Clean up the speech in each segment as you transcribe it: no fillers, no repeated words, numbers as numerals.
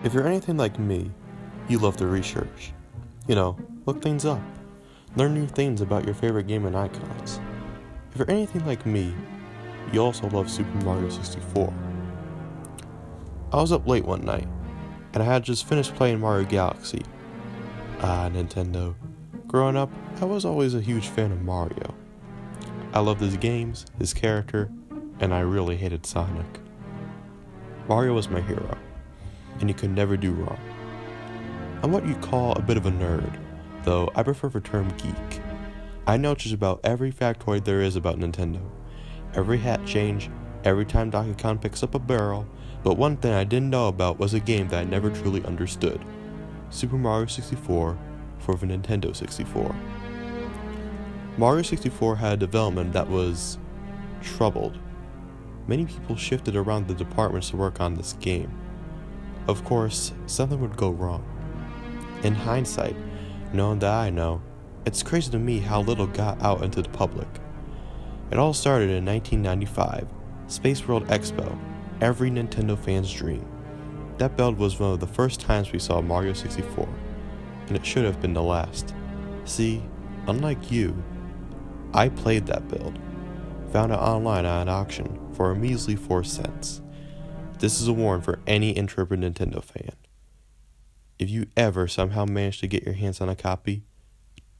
If you're anything like me, you love to research. Look things up. Learn new things about your favorite game and icons. If you're anything like me, you also love Super Mario 64. I was up late one night, and I had just finished playing Mario Galaxy. Nintendo. Growing up, I was always a huge fan of Mario. I loved his games, his character, and I really hated Sonic. Mario was my hero, and he could never do wrong. I'm what you'd call a bit of a nerd, though I prefer the term geek. I know just about every factoid there is about Nintendo, every hat change, every time Donkey Kong picks up a barrel, but one thing I didn't know about was a game that I never truly understood. Super Mario 64 for the Nintendo 64. Mario 64 had a development that was troubled. Many people shifted around the departments to work on this game. Of course, something would go wrong. In hindsight, knowing that I know, it's crazy to me how little got out into the public. It all started in 1995, Space World Expo, every Nintendo fan's dream. That build was one of the first times we saw Mario 64, and it should have been the last. See, unlike you, I played that build, found it online at an auction for a measly 4 cents. This is a warning for any intrepid Nintendo fan. If you ever somehow manage to get your hands on a copy,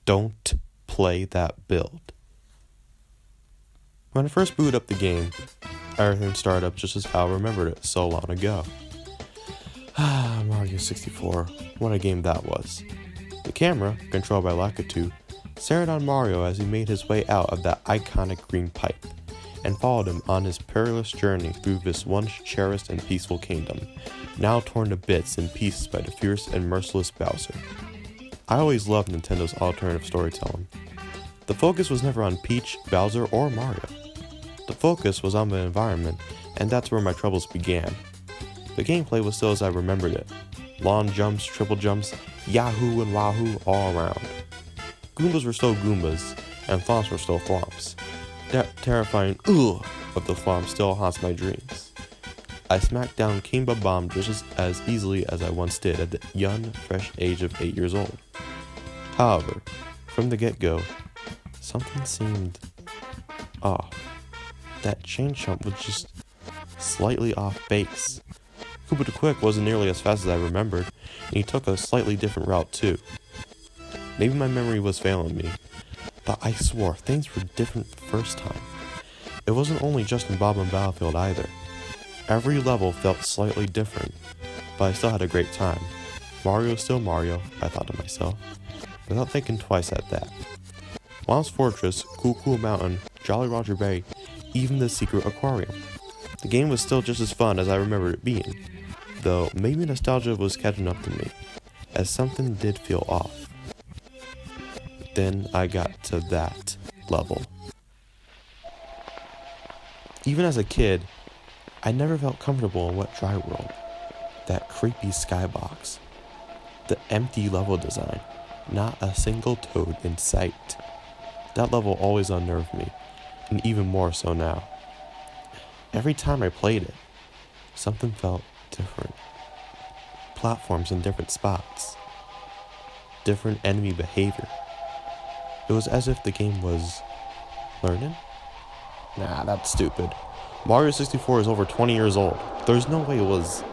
don't play that build. When I first booted up the game, everything started up just as how I remembered it so long ago. Mario 64, what a game that was. The camera, controlled by Lakitu, stared on Mario as he made his way out of that iconic green pipe, and followed him on his perilous journey through this once cherished and peaceful kingdom, now torn to bits and pieces by the fierce and merciless Bowser. I always loved Nintendo's alternative storytelling. The focus was never on Peach, Bowser, or Mario. The focus was on the environment, and that's where my troubles began. The gameplay was still as I remembered it. Long jumps, triple jumps, yahoo and wahoo all around. Goombas were still Goombas, and thwomps were still thwomps. That terrifying ugh of the thwomp still haunts my dreams. I smacked down King Bomb just as easily as I once did at the young, fresh age of 8 years old. However, from the get-go, something seemed off. That chain jump was just slightly off base. Koopa the Quick wasn't nearly as fast as I remembered, and he took a slightly different route too. Maybe my memory was failing me, but I swore things were different the first time. It wasn't only just in Bob and Battlefield either. Every level felt slightly different, but I still had a great time. Mario is still Mario, I thought to myself, without thinking twice at that. Wild's Fortress, Cool Mountain, Jolly Roger Bay, even the secret aquarium. The game was still just as fun as I remembered it being, though maybe nostalgia was catching up to me, as something did feel off. Then I got to that level. Even as a kid, I never felt comfortable in Wet Dry World. That creepy skybox. The empty level design. Not a single toad in sight. That level always unnerved me, and even more so now. Every time I played it, something felt different. Platforms in different spots. Different enemy behavior. It was as if the game was learning? Nah, that's stupid. Mario 64 is over 20 years old. There's no way it was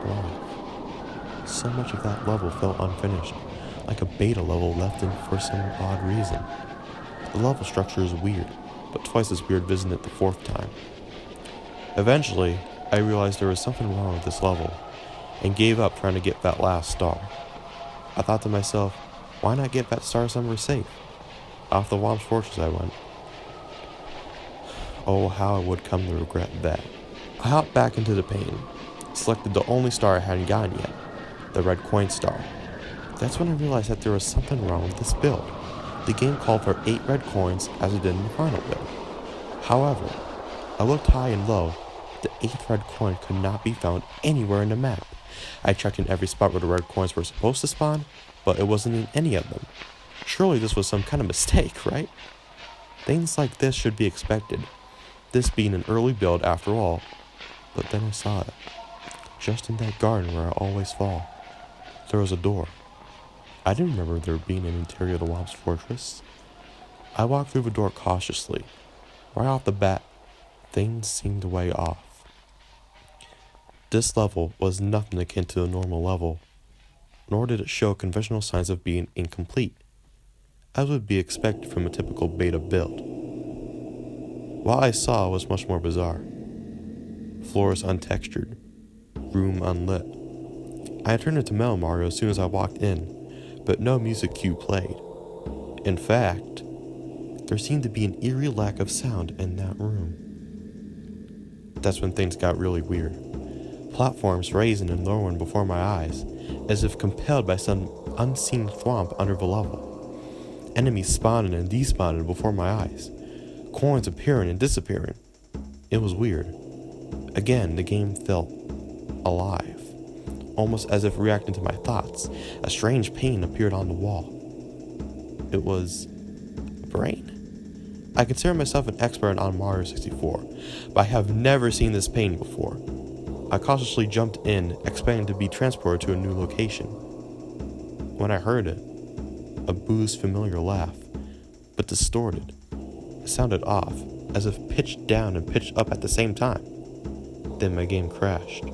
live. So much of that level felt unfinished, like a beta level left in for some odd reason. The level structure is weird, but twice as weird visiting it the 4th time. Eventually, I realized there was something wrong with this level, and gave up trying to get that last star. I thought to myself, why not get that star somewhere safe? Off the Wild's Fortress I went. Oh, how I would come to regret that. I hopped back into the pain, selected the only star I hadn't gotten yet, the red coin star. That's when I realized that there was something wrong with this build. The game called for 8 red coins as it did in the final build. However, I looked high and low. The 8th red coin could not be found anywhere in the map. I checked in every spot where the red coins were supposed to spawn, but it wasn't in any of them. Surely this was some kind of mistake, right? Things like this should be expected, this being an early build after all. But then I saw it. just in that garden where I always fall, there was a door. I didn't remember there being an interior to Wobb's fortress. I walked through the door cautiously. Right off the bat, things seemed way off. This level was nothing akin to a normal level, nor did it show conventional signs of being incomplete, as would be expected from a typical beta build. What I saw was much more bizarre. Floors untextured, room unlit. I turned into Metal Mario as soon as I walked in, but no music cue played. In fact, there seemed to be an eerie lack of sound in that room. That's when things got really weird. Platforms raising and lowering before my eyes, as if compelled by some unseen thwomp under the level. Enemies spawning and despawning before my eyes. Coins appearing and disappearing. It was weird. Again, the game felt alive, almost as if reacting to my thoughts. A strange pain appeared on the wall. It was a brain? I consider myself an expert on Mario 64, but I have never seen this pain before. I cautiously jumped in, expecting to be transported to a new location. When I heard it, a Boo's familiar laugh, but distorted. It sounded off, as if pitched down and pitched up at the same time. Then my game crashed.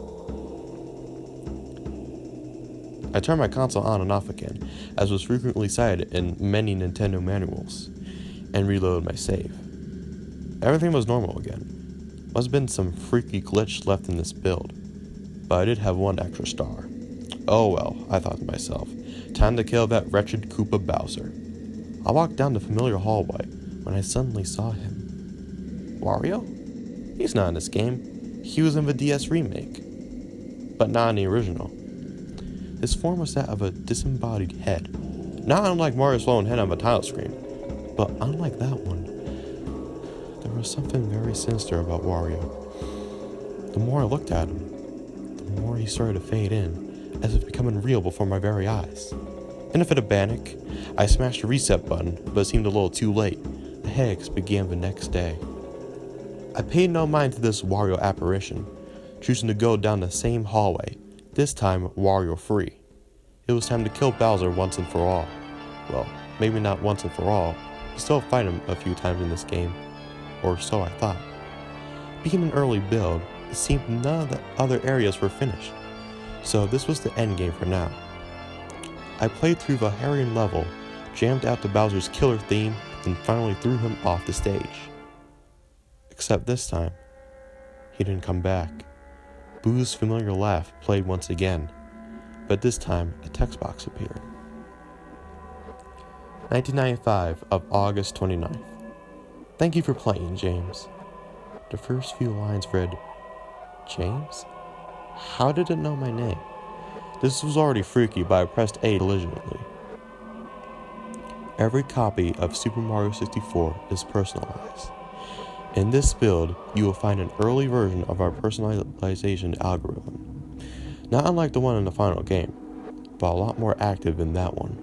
I turned my console on and off again, as was frequently cited in many Nintendo manuals, and reloaded my save. Everything was normal again. Must have been some freaky glitch left in this build, but I did have one extra star. Oh well, I thought to myself, time to kill that wretched Koopa Bowser. I walked down the familiar hallway when I suddenly saw him. Wario? He's not in this game. He was in the DS remake, but not in the original. His form was that of a disembodied head, not unlike Mario's floating head on the title screen, but unlike that one, there was something very sinister about Wario. The more I looked at him, the more he started to fade in, as if becoming real before my very eyes. In a fit of panic, I smashed the reset button, but it seemed a little too late. The headaches began the next day. I paid no mind to this Wario apparition, choosing to go down the same hallway, this time Wario free. It was time to kill Bowser once and for all. Well, maybe not once and for all. You still fight him a few times in this game, or so I thought. Being an early build, it seemed none of the other areas were finished, so this was the end game for now. I played through the harrowing level, jammed out to Bowser's killer theme, and finally threw him off the stage. Except this time, he didn't come back. Boo's familiar laugh played once again, but this time a text box appeared. 1995 of August 29th. Thank you for playing, James. The first few lines read, James? How did it know my name? This was already freaky, but I pressed A belligerently. Every copy of Super Mario 64 is personalized. In this build, you will find an early version of our personalization algorithm. Not unlike the one in the final game, but a lot more active than that one.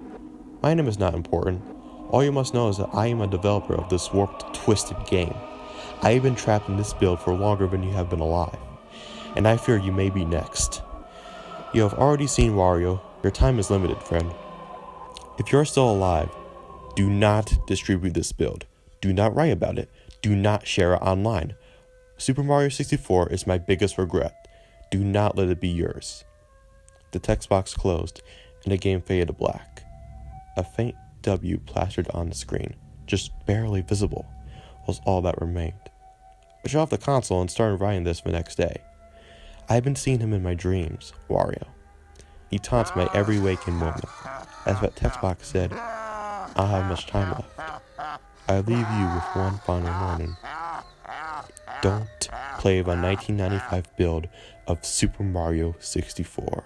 My name is not important. All you must know is that I am a developer of this warped, twisted game. I have been trapped in this build for longer than you have been alive, and I fear you may be next. You have already seen Wario. Your time is limited, friend. If you're still alive, do not distribute this build. Do not write about it. Do not share it online. Super Mario 64 is my biggest regret. Do not let it be yours. The text box closed, and the game faded to black. A faint W plastered on the screen, just barely visible, was all that remained. I shut off the console and started writing this the next day. I have been seeing him in my dreams, Wario. He taunts my every waking moment. As that text box said, I don't have much time left. I leave you with one final warning. Don't play the 1995 build of Super Mario 64.